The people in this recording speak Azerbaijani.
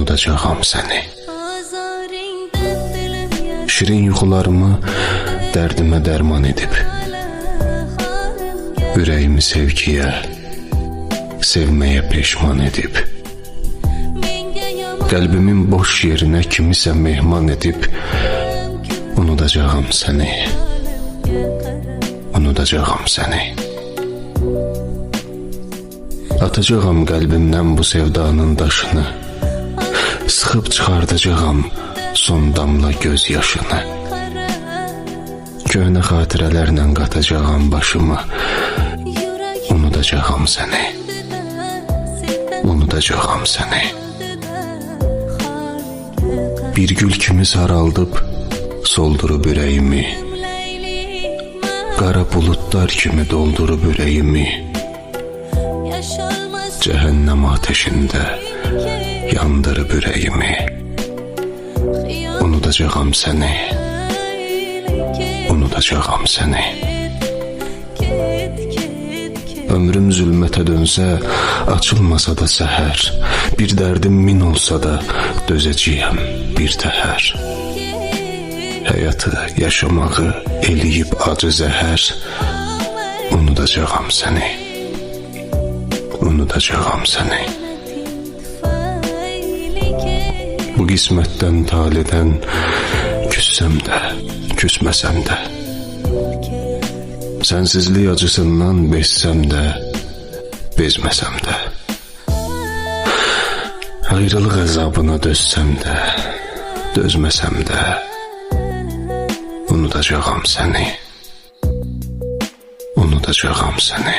unudacağam səni. Şirin yuxularımı dərdimə dərman edib, ürəyimi sevgiyə, sevməyə peşman edib, qəlbimin boş yerinə kimisə mehman edib, unudacağam səni, unudacağam səni. Atacağam qəlbimdən bu sevdanın daşını, sıxıb çıxardacağam son damla göz yaşını. Köhnə xatirələrlə qatacağam başımı, unudacağam səni, unudacağam səni. Bir gül kimi saraldıb, soldurub ürəyimi, qara bulutlar kimi doldurub ürəyimi, cəhənnəm ateşində yandırıb ürəyimi. Unudacağam səni, unudacağam səni. Ömrüm zülmətə dönsə, açılmasa da səhər, bir dərdim min olsa da dözəcəyəm bir təhər. Həyatı, yaşamağı eləyib acı zəhər, unudacağam səni, unudacağam səni. Bu qismətdən, talidən küssəm də, küsməsəm də, sənsizlik acısından bezsəm də, bezməsəm də, ayrılıq əzabına dözsəm də, dözməsəm də, unudacağam səni, unudacağam səni.